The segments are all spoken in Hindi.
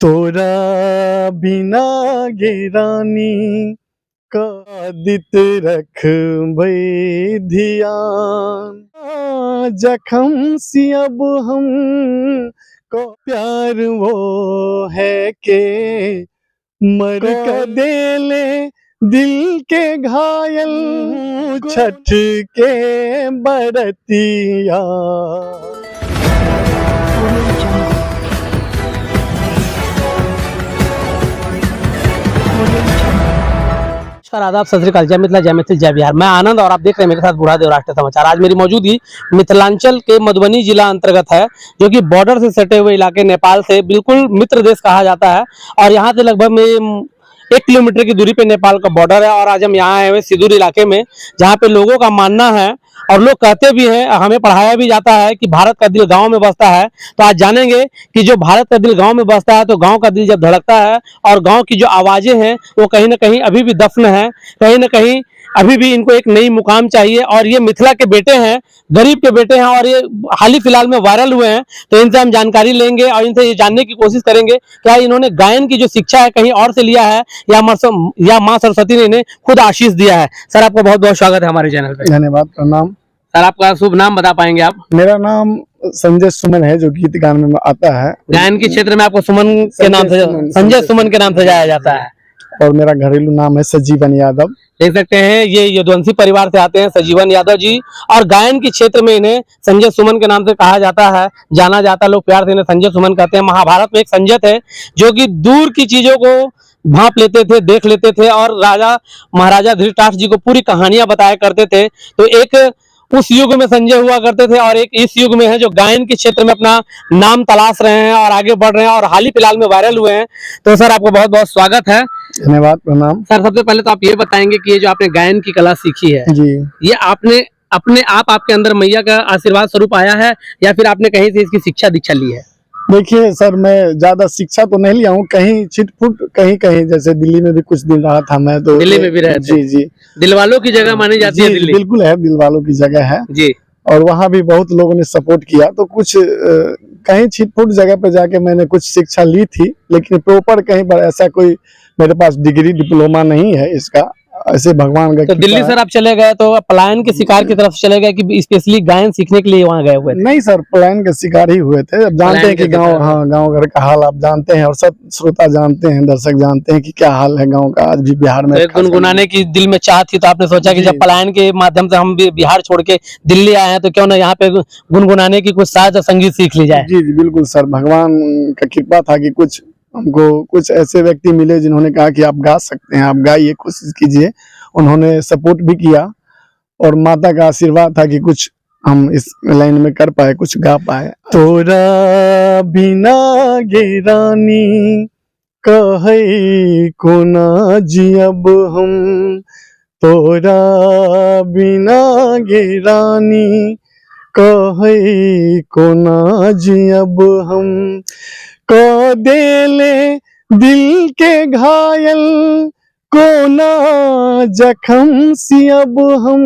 तोरा बिना गे रानी कादित रख ध्यान जखम सी अब हम को प्यार वो है के मर कर देले दिल के घायल छठ के बरतिया। नमस्कार, आदाब, सत श्री अकाल, जय मिथिला, जय मिथिल, जय बिहार। मैं आनंद और आप देख रहे हैं मेरे साथ बूढ़ा देव राष्ट्रीय समाचार। आज मेरी मौजूदगी मिथिलांचल के मधुबनी जिला अंतर्गत है, जो कि बॉर्डर से सटे हुए इलाके, नेपाल से बिल्कुल मित्र देश कहा जाता है। और यहाँ से लगभग में 1 किलोमीटर की दूरी पे नेपाल का बॉर्डर है। और आज हम यहाँ आए हुए सिदूर इलाके में, जहाँ पे लोगों का मानना है और लोग कहते भी हैं, हमें पढ़ाया भी जाता है कि भारत का दिल गांव में बसता है। तो आज जानेंगे कि जो भारत का दिल गांव में बसता है, तो गांव का दिल जब धड़कता है और गांव की जो आवाजें हैं वो कहीं ना कहीं अभी भी दफन है, कहीं ना कहीं अभी भी इनको एक नई मुकाम चाहिए। और ये मिथिला के बेटे हैं, गरीब के बेटे हैं, और ये हाल ही फिलहाल में वायरल हुए हैं। तो इनसे हम जानकारी लेंगे और इनसे ये जानने की कोशिश करेंगे क्या इन्होंने गायन की जो शिक्षा है कहीं और से लिया है या माँ सरस्वती ने इन्हें खुद आशीष दिया है। सर, आपका बहुत बहुत स्वागत है हमारे चैनल पे। धन्यवाद, प्रणाम। सर, आपका शुभ नाम बता पाएंगे आप? मेरा नाम संजय सुमन है, जो गीत गान में आता है। गायन के क्षेत्र में आपको सुमन के नाम से, संजय सुमन के नाम से जाया जाता है। और मेरा घरेलू नाम है सजीवन यादव। देख सकते हैं ये यदुवंशी परिवार से आते हैं सजीवन यादव जी, और गायन के क्षेत्र में इन्हें संजय सुमन के नाम से कहा जाता है, जाना जाता है। लोग प्यार से इन्हें संजय सुमन कहते हैं। महाभारत में एक संजय थे जो कि दूर की चीजों को भांप लेते थे, देख लेते थे, और राजा महाराजा धृतराष्ट्र जी को पूरी कहानियां बताया करते थे। तो एक उस युग में संजय हुआ करते थे, और एक इस युग में है जो गायन के क्षेत्र में अपना नाम तलाश रहे हैं और आगे बढ़ रहे हैं, और हाल ही फिलहाल में वायरल हुए हैं। तो सर, आपको बहुत बहुत स्वागत है। धन्यवाद, प्रणाम। सर, सबसे पहले तो आप ये बताएंगे कि ये जो आपने गायन की कला सीखी है जी, ये आपने अपने आपके अंदर मैया का आशीर्वाद स्वरूप आया है या फिर आपने कहीं से इसकी शिक्षा दीक्षा ली है? देखिए सर, मैं ज्यादा शिक्षा तो नहीं लिया हूँ, कहीं छिटपुट कहीं कहीं, जैसे दिल्ली में भी कुछ दिन रहा था मैं, तो दिल्ली में भी रहे थे? जी जी, दिल वालों की जगह मानी जाती है दिल्ली। बिल्कुल है, दिल वालों की जगह है जी। और वहाँ भी बहुत लोगों ने सपोर्ट किया। तो कुछ कहीं छिटपुट जगह पे जाके मैंने कुछ शिक्षा ली थी, लेकिन प्रॉपर कहीं पर ऐसा कोई मेरे पास डिग्री डिप्लोमा नहीं है इसका। ऐसे भगवान का। तो दिल्ली सर आप चले गए तो पलायन के शिकार की तरफ चले गए कि स्पेशली गायन सीखने के लिए वहाँ गए हुए थे? नहीं सर, पलायन के शिकार ही हुए थे। अब जानते हैं कि गांव, हाँ, गांव घर का हाल आप जानते हैं, और सब श्रोता जानते हैं, दर्शक जानते हैं कि क्या हाल है गांव का आज भी बिहार में। तो गुनगुनाने की दिल में चाह थी, तो आपने सोचा कि जब पलायन के माध्यम से हम बिहार छोड़ के दिल्ली आए हैं, तो क्यों ना यहाँ पे गुनगुनाने की कुछ साज संगीत सीख ली जाए। जी जी, बिल्कुल सर, भगवान का कृपा था कि कुछ हमको कुछ ऐसे व्यक्ति मिले जिन्होंने कहा कि आप गा सकते हैं, आप गाइए, कोशिश कीजिए। उन्होंने सपोर्ट भी किया, और माता का आशीर्वाद था कि कुछ हम इस लाइन में कर पाए, कुछ गा पाए। तोरा बिना गे रानी कहे को ना जियब हम, तोरा बिना गे रानी कहे को ना जियब हम, को देले दिल के घायल कोना जखम सी अब हम,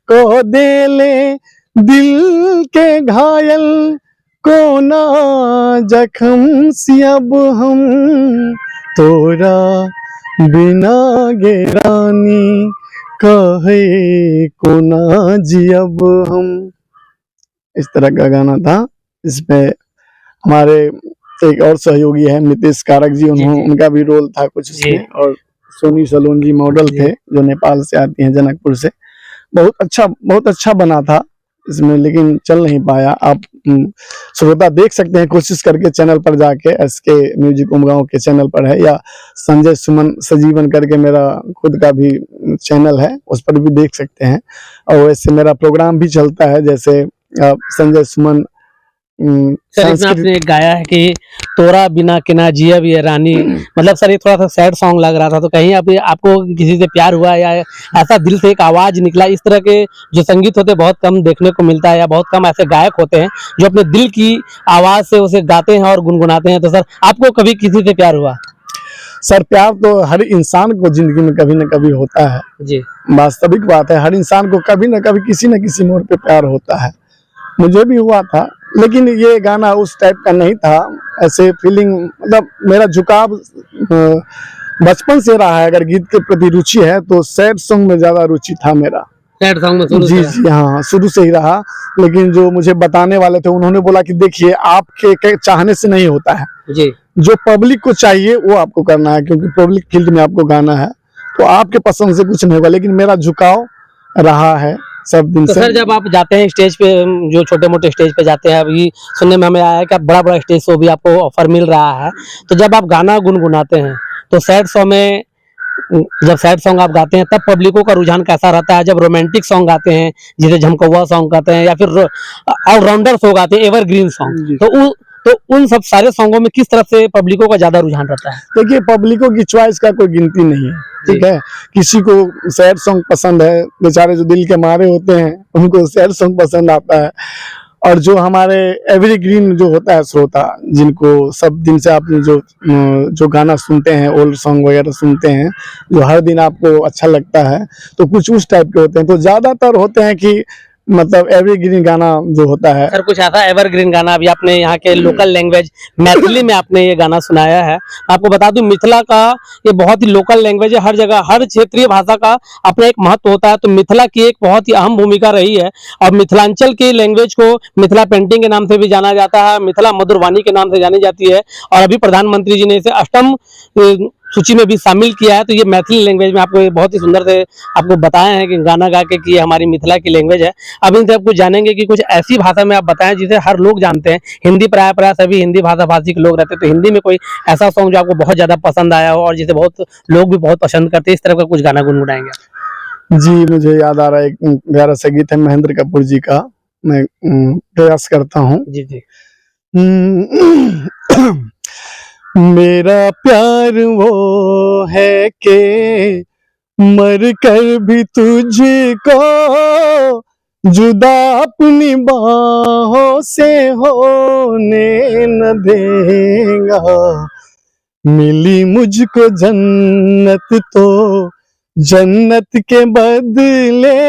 को देले दिल के घायल कोना जखम सी अब हम, तोरा बिना गे रानी कहे कोना जियब हम। इस तरह का गाना था। इसमें हमारे एक और सहयोगी है नितेश कारक जी, उनका भी रोल था कुछ इसमें, और सोनी सलोन जी मॉडल थे जो नेपाल से आती हैं, जनकपुर से। बहुत अच्छा बना था इसमें, लेकिन चल नहीं पाया। आप श्रोता देख सकते हैं कोशिश करके चैनल पर जाके, SK म्यूजिक उमगांव के चैनल पर है, या संजय सुमन सजीवन करके मेरा खुद का भी चैनल है, उस पर भी देख सकते हैं। और वैसे मेरा प्रोग्राम भी चलता है, जैसे संजय सुमन। सर, इसमें आपने गाया है कि तोरा बिना के ना जियब ये रानी, मतलब सर ये थोड़ा सा सैड सॉन्ग लग रहा था, तो कहीं आपको किसी से प्यार हुआ या ऐसा दिल से एक आवाज निकला? इस तरह के जो संगीत होते हैं बहुत कम देखने को मिलता है, या बहुत कम ऐसे गायक होते हैं जो अपने दिल की आवाज से उसे गाते हैं और गुनगुनाते हैं। तो सर, आपको कभी किसी से प्यार हुआ? सर, प्यार तो हर इंसान को जिंदगी में कभी न कभी होता है जी, वास्तविक बात है। हर इंसान को कभी न कभी किसी न किसी मोड़ पे प्यार होता है। मुझे भी हुआ था, लेकिन ये गाना उस टाइप का नहीं था। ऐसे फीलिंग मतलब मेरा झुकाव बचपन से रहा है। अगर गीत के प्रति रुचि है तो सैड सॉन्ग में ज्यादा रुचि था मेरा। सैड सॉन्ग में शुरू जी से? जी हाँ, शुरू से ही रहा। लेकिन जो मुझे बताने वाले थे उन्होंने बोला कि देखिए आपके चाहने से नहीं होता है, जी जो पब्लिक को चाहिए वो आपको करना है, क्योंकि पब्लिक फील्ड में आपको गाना है तो आपके पसंद से कुछ नहीं होगा। लेकिन मेरा झुकाव रहा है सब दिन तो से। सर जब आप जाते हैं स्टेज पे, जो छोटे मोटे स्टेज पे जाते हैं, अभी सुनने में हमें आया है कि आप बड़ा बड़ा स्टेज शो भी आपको ऑफर मिल रहा है, तो जब आप गाना गुनगुनाते हैं तो सैड सॉन्ग में, जब सैड सॉन्ग आप गाते हैं तब पब्लिकों का रुझान कैसा रहता है? जब रोमांटिक सॉन्ग गाते हैं जिसे झमकौवा सॉन्ग कहते हैं, या फिर ऑलराउंडर सॉन्ग गाते हैं, एवरग्रीन सॉन्ग, जी। तो उन सब सारे सॉन्गों में किस तरफ से पब्लिकों का ज्यादा रुझान रहता है? देखिए पब्लिकों की चॉइस का कोई गिनती नहीं है, ठीक है। किसी को सैड सॉन्ग पसंद है, बेचारे जो दिल के मारे होते हैं उनको सैड सॉन्ग पसंद आता है। और जो हमारे एवरग्रीन जो होता है श्रोता, जिनको सब दिन से आप जो गाना सुनते हैं, ओल्ड सॉन्ग वगैरह सुनते हैं, जो हर दिन आपको अच्छा लगता है, तो कुछ उस टाइप के होते हैं। तो ज्यादातर होते हैं कि मतलब एवरग्रीन गाना जो होता है। सर कुछ ऐसा एवरग्रीन गाना अभी आपने यहाँ के लोकल लैंग्वेज मैथिली में आपने ये गाना सुनाया है। मैं आपको बता दूं मिथिला का ये बहुत ही लोकल लैंग्वेज है, हर जगह हर क्षेत्रीय भाषा का अपना एक महत्व होता है। तो मिथिला की एक बहुत ही अहम भूमिका रही है, और मिथिलांचल की लैंग्वेज को मिथिला पेंटिंग के नाम से भी जाना जाता है, मिथिला मधुरवाणी के नाम से जानी जाती है, और अभी प्रधानमंत्री जी ने इसे अष्टम सूची में भी शामिल किया है। तो ये मैथिली लैंग्वेज में आपको ये बहुत ही सुंदर से आपको बताया है कि गाना गा के कि ये हमारी मिथिला की लैंग्वेज है। अब इनसे आप कुछ जानेंगे कि कुछ ऐसी भाषा में आप बताएं जिसे हर लोग जानते हैं। हिंदी प्राय सभी हिंदी भाषा भाषी के लोग रहते हैं, तो हिंदी में कोई ऐसा सॉन्ग जो आपको बहुत ज्यादा पसंद आया हो और जिसे बहुत लोग भी बहुत पसंद करते हैं, इस तरह का कुछ गाना गुनगुनाएंगे? जी, मुझे याद आ रहा है एक प्यारा सा गीत है महेंद्र कपूर जी का, मैं प्रयास करता हूँ। जी जी। मेरा प्यार वो है कि मर कर भी तुझको जुदा अपनी बाहों से होने न देगा। मिली मुझको जन्नत तो जन्नत के बदले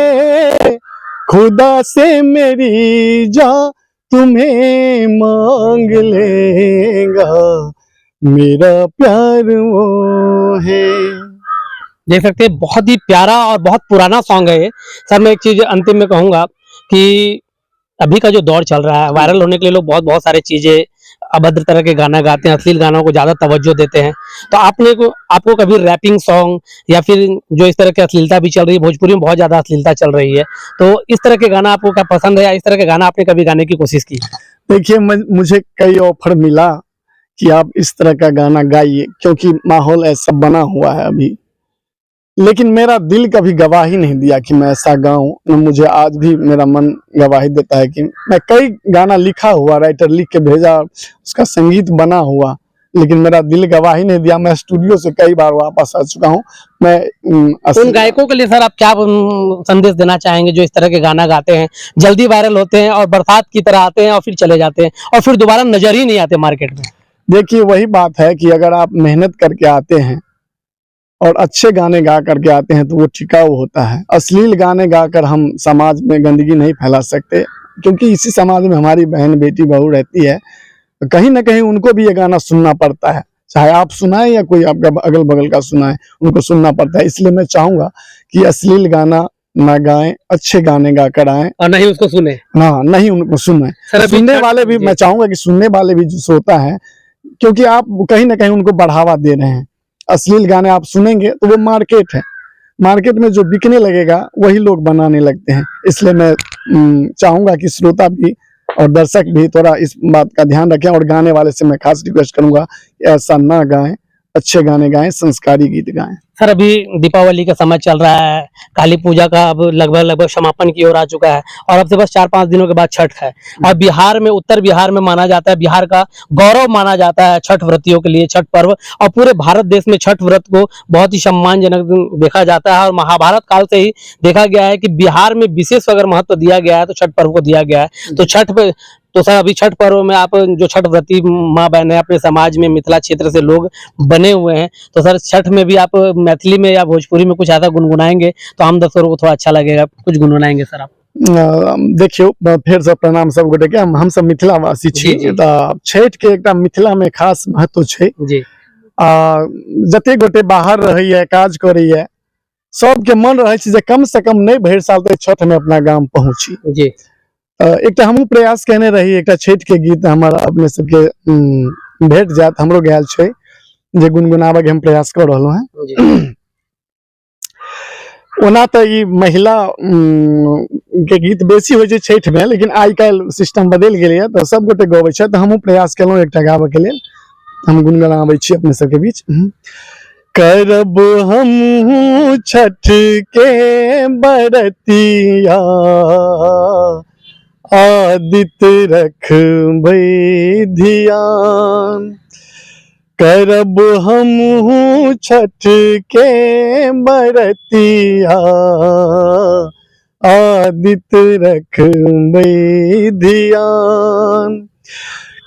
खुदा से मेरी जान तुम्हें मांग लेगा। मेरा प्यार वो है। देख सकते हैं बहुत ही प्यारा और बहुत पुराना सॉन्ग है ये। सर मैं एक चीज अंतिम में कहूंगा कि अभी का जो दौर चल रहा है, वायरल होने के लिए लोग बहुत बहुत सारे चीजें अभद्र तरह के गाना गाते हैं, अश्लील गानों को ज्यादा तवज्जो देते हैं। तो आपको कभी रैपिंग सॉन्ग या फिर जो इस तरह की अश्लीलता भी चल रही है, भोजपुरी में बहुत ज्यादा अश्लीलता चल रही है, तो इस तरह के गाना आपको क्या पसंद है, या इस तरह के गाना आपने कभी गाने की कोशिश की? देखिए मुझे कई ऑफर मिला कि आप इस तरह का गाना गाइए, क्योंकि माहौल ऐसा बना हुआ है अभी। लेकिन मेरा दिल कभी गवाही नहीं दिया कि मैं ऐसा गाऊं। मुझे आज भी मेरा मन गवाही देता है कि मैं कई गाना लिखा हुआ, राइटर लिख के भेजा, उसका संगीत बना हुआ, लेकिन मेरा दिल गवाही नहीं दिया। मैं स्टूडियो से कई बार वापस आ चुका हूँ। मैं उन गायकों के लिए सर आप क्या संदेश देना चाहेंगे जो इस तरह के गाना गाते हैं, जल्दी वायरल होते हैं और बरसात की तरह आते हैं और फिर चले जाते हैं और फिर दोबारा नजर ही नहीं आते मार्केट में? देखिए वही बात है कि अगर आप मेहनत करके आते हैं और अच्छे गाने गा करके आते हैं तो वो टिकाऊ होता है। अश्लील गाने गाकर हम समाज में गंदगी नहीं फैला सकते, क्योंकि इसी समाज में हमारी बहन बेटी बहू रहती है, कहीं ना कहीं उनको भी ये गाना सुनना पड़ता है। चाहे आप सुनाए या कोई आपका अगल बगल का सुनाए, उनको सुनना पड़ता है। इसलिए मैं चाहूंगा कि अश्लील गाना ना गाएं, अच्छे गाने गाकर आए, और नहीं उसको सुने। हाँ, नहीं उनको सुने। सुनने वाले भी, मैं चाहूंगा कि सुनने वाले भी जो श्रोता है, क्योंकि आप कहीं ना कहीं उनको बढ़ावा दे रहे हैं। अश्लील गाने आप सुनेंगे तो वो मार्केट है, मार्केट में जो बिकने लगेगा वही लोग बनाने लगते हैं। इसलिए मैं चाहूंगा कि श्रोता भी और दर्शक भी थोड़ा इस बात का ध्यान रखें, और गाने वाले से मैं खास रिक्वेस्ट करूंगा कि ऐसा ना गाएं, अच्छे गाने गाएं, संस्कारी गीत गाएं। सर अभी दीपावली का समय चल रहा है, काली पूजा का अब लगभग समापन की ओर आ चुका है, और अब से बस 4-5 दिनों के बाद छठ है। और बिहार में, उत्तर बिहार में माना जाता है, बिहार का गौरव माना जाता है छठ व्रतियों के लिए छठ पर्व, और पूरे भारत देश में छठ व्रत को बहुत ही सम्मानजनक देखा जाता है। और महाभारत काल से ही देखा गया है कि बिहार में विशेष अगर महत्व दिया गया है तो छठ पर्व को दिया गया है। तो सर अभी छठ पर्व में आप जो छठ व्रती माँ बहन है अपने समाज में, मिथिला क्षेत्र से लोग बने हुए हैं, तो सर छठ में भी आप मैथिली में या भोजपुरी में कुछ ऐसा गुनगुनाएंगे तो हम दर्शकों को थोड़ा अच्छा लगेगा, कुछ गुनगुनाएंगे सर आप? देखियो फेर से प्रणाम सब गोटे के। हम सब मिथिलावासी छी, जी, जी। तऽ छठि के एकटा मिथिला में खास महत्व छै। जी जते गोटे बाहर रहैया, काज करैया, सबके मन रहे छै जे कम से कम नहीं भरि साल तक छठ में अपना गाम पहुंची। जी एकटा हमहूँ प्रयास केने रही, एकटा छठि के गीत हमर अपने सबके भेट जायत, हमरो गायल छै, जे गुनगुनाबे के हम प्रयास कर रहलहुँ जी हैं। ओना तऽ ई महिला के गीत बेसी होइ छै छठि में, लेकिन आइ काल्हि सिस्टम बदलि गेलैया, तऽ सब गोटे गबै छै, तऽ हमहूँ प्रयास केलहुँ एकटा गाबऽ के लेल। हम गुनगुनाबै छी अपने सबके बीच। करब हमहूँ छठ के बरतिया, आदित्य रखबै धियान। करब हमहूँ छठ के बरतिया, आदित्य रखबै धियान।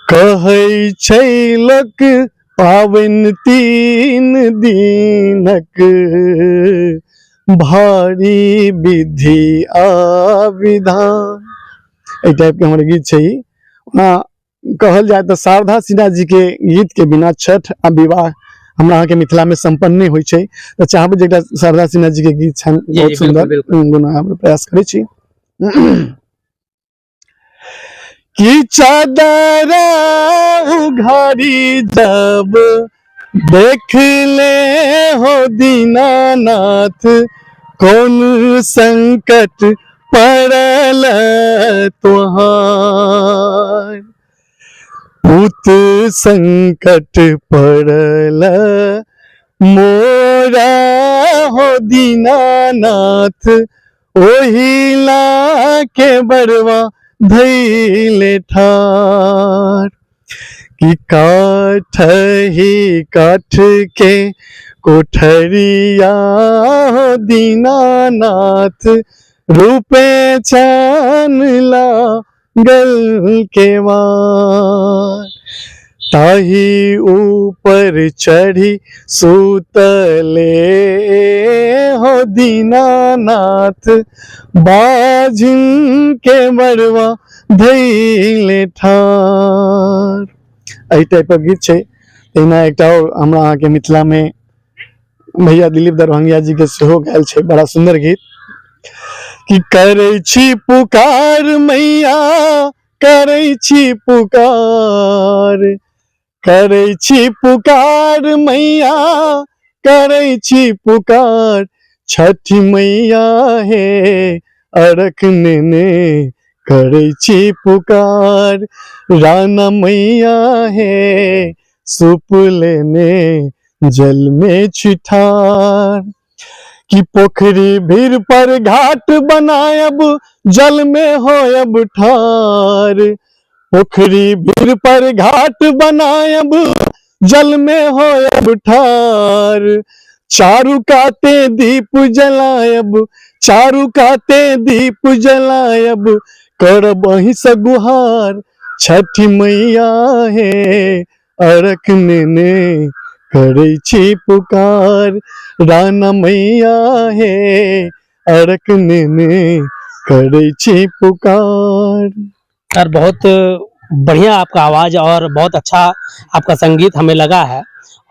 कहै छै लोक पाबनि 3 दिनक, भारी विधि आ विधान। एहि टाइप के हमर गीत छै। ओना कहल जाए तऽ शारदा सिन्हा जी के गीत के बिना छठ आ विवाह हमरा अहाँ के मिथिला में संपन्न नहीं होइ छै। तऽ चाहबै जे एकटा शारदा सिन्हा जी के गीत छनि जी बहुत जी सुंदर, बिल्कुल बिल्कुल। गुनगुनाबे प्रयास करै छी। कि चादर उघारी जब देख ले हो दीनानाथ, कौन संकट पड़ल तुहार। पूत संकट पड़ल मोरा हो दीनानाथ, ओहिला के बरवा धैले ठार। कि काठ ही काठ के कोठरिया हो दीनानाथ, रूपे चानला गल के वार। ताही ऊपर चढ़ी सुतले हो दीनानाथ, बाजिन के बरवा धैले ठार। एहि टाइप के गीत छै। एना एकटा और हमरा अहाँ के मिथिला में भैया दिलीप दरभंगिया जी के सेहो गायल छै, बड़ा सुंदर गीत। कि करै छी पुकार मैया, करै छी पुकार, करै छी पुकार मैया, करै छी पुकार। छठी मैया हे अरख नेने करै छी पुकार। राना मैया हे सूप लेने जल में छिठार। कि पोखरी भीर पर घाट बनायब, जल में होयब ठार। पोखरी भीर पर घाट बनायब, जल में होयब ठार। चारु काते दीप जलायब, चारु काते दीप जलायब, करब अहि से गुहार। छठी मैया हे अरख नेने करै छी पुकार। राना मैया हे अरख नेने करै छी पुकार। सर बहुत बढ़िया आपका आवाज़ और बहुत अच्छा आपका संगीत हमें लगा है।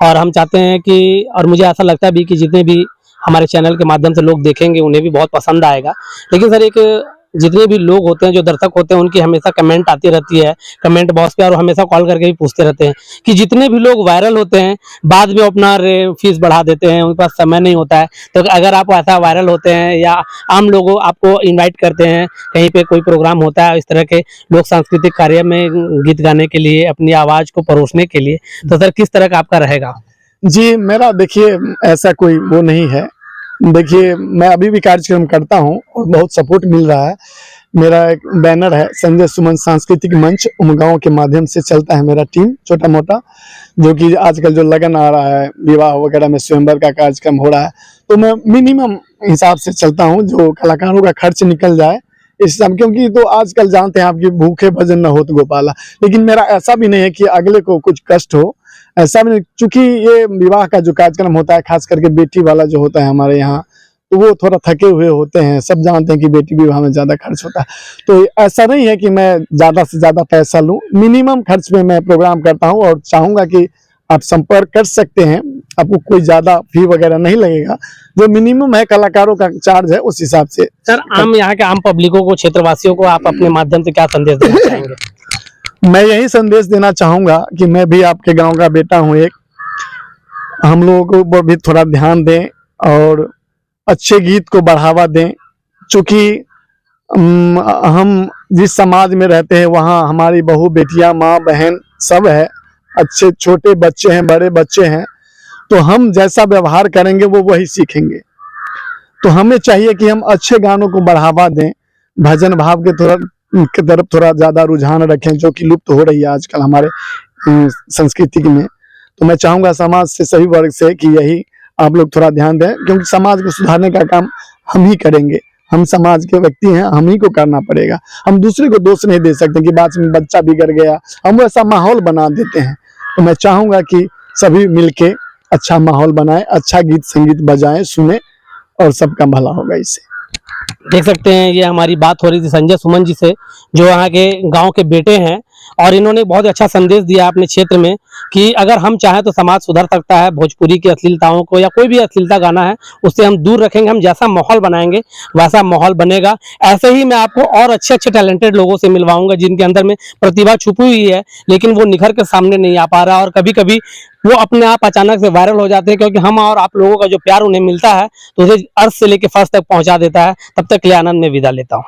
और हम चाहते हैं कि, और मुझे ऐसा लगता है भी कि जितने भी हमारे चैनल के माध्यम से लोग देखेंगे उन्हें भी बहुत पसंद आएगा। लेकिन सर एक जितने भी लोग होते हैं, जो दर्शक होते हैं, उनकी हमेशा कमेंट आती रहती है कमेंट बॉक्स पे, और हमेशा कॉल करके भी पूछते रहते हैं कि जितने भी लोग वायरल होते हैं बाद में अपना फीस बढ़ा देते हैं, उनके पास समय नहीं होता है। तो अगर आप ऐसा वायरल होते हैं या आम लोगों आपको इन्वाइट करते हैं, कहीं पे कोई प्रोग्राम होता है इस तरह के लोक सांस्कृतिक कार्य में गीत गाने के लिए, अपनी आवाज़ को परोसने के लिए, तो सर किस तरह का आपका रहेगा? जी, मेरा देखिए ऐसा कोई वो नहीं है। देखिए मैं अभी भी कार्यक्रम करता हूँ और बहुत सपोर्ट मिल रहा है। मेरा एक बैनर है संजय सुमन सांस्कृतिक मंच, उमगांव के माध्यम से चलता है मेरा टीम छोटा मोटा, जो कि आजकल जो लगन आ रहा है विवाह वगैरह में स्वयंवर का कार्यक्रम हो रहा है, तो मैं मिनिमम हिसाब से चलता हूँ जो कलाकारों का खर्च निकल जाए इस समय, क्योंकि तो आजकल जानते हैं आपकी भूखे भजन न होत गोपाला। लेकिन मेरा ऐसा भी नहीं है कि अगले को कुछ कष्ट हो, ऐसा भी नहीं। चूंकि ये विवाह का जो कार्यक्रम होता है खास करके बेटी वाला जो होता है हमारे यहाँ, तो वो थोड़ा थके हुए होते हैं। सब जानते हैं कि बेटी विवाह में ज़्यादा खर्च होता है, तो ऐसा नहीं है कि मैं ज़्यादा से ज़्यादा पैसा लूँ, मिनिमम खर्च में मैं प्रोग्राम करता हूँ और चाहूँगा कि आप संपर्क कर सकते हैं। आपको कोई ज़्यादा फी वगैरह नहीं लगेगा, जो मिनिमम है कलाकारों का चार्ज है उस हिसाब से। सर, आम यहाँ के आम पब्लिकों को, क्षेत्रवासियों को आप अपने माध्यम से क्या संदेश देना चाहेंगे? मैं यही संदेश देना चाहूँगा कि मैं भी आपके गाँव का बेटा हूँ एक, हम लोगों को भी थोड़ा ध्यान दें और अच्छे गीत को बढ़ावा दें। चूँकि हम जिस समाज में रहते हैं वहाँ हमारी बहू बेटियाँ, माँ बहन सब है, अच्छे छोटे बच्चे हैं, बड़े बच्चे हैं, तो हम जैसा व्यवहार करेंगे वो वही सीखेंगे। तो हमें चाहिए कि हम अच्छे गानों को बढ़ावा दें, भजन भाव के तरफ थोड़ा ज़्यादा रुझान रखें, जो कि लुप्त हो रही है आजकल हमारे संस्कृति में। तो मैं चाहूँगा समाज से, सभी वर्ग से, कि यही आप लोग थोड़ा ध्यान दें, क्योंकि समाज को सुधारने का काम हम ही करेंगे। हम समाज के व्यक्ति हैं, हम ही को करना पड़ेगा। हम दूसरे को दोष नहीं दे सकते कि बाद में बच्चा बिगड़ गया, हम वैसा माहौल बना देते हैं। तो मैं चाहूँगा कि सभी मिलके अच्छा माहौल बनाएं, अच्छा गीत संगीत बजाएं, सुने, और सबका भला होगा इससे। देख सकते हैं ये हमारी बात हो रही थी संजय सुमन जी से, जो यहाँ के गांव के बेटे हैं, और इन्होंने बहुत अच्छा संदेश दिया अपने क्षेत्र में कि अगर हम चाहें तो समाज सुधर सकता है। भोजपुरी की अश्लीलताओं को या कोई भी अश्लीलता गाना है उससे हम दूर रखेंगे, हम जैसा माहौल बनाएंगे वैसा माहौल बनेगा। ऐसे ही मैं आपको और अच्छे अच्छे टैलेंटेड लोगों से मिलवाऊंगा जिनके अंदर में प्रतिभा छुपी हुई है, लेकिन वो निखर के सामने नहीं आ पा रहा, और कभी कभी वो अपने आप अचानक से वायरल हो जाते हैं, क्योंकि हम और आप लोगों का जो प्यार उन्हें मिलता है तो उसे अर्थ से लेकर फर्श तक पहुंचा देता है। तब तक के लिए आनंद में विदा लेता हूँ।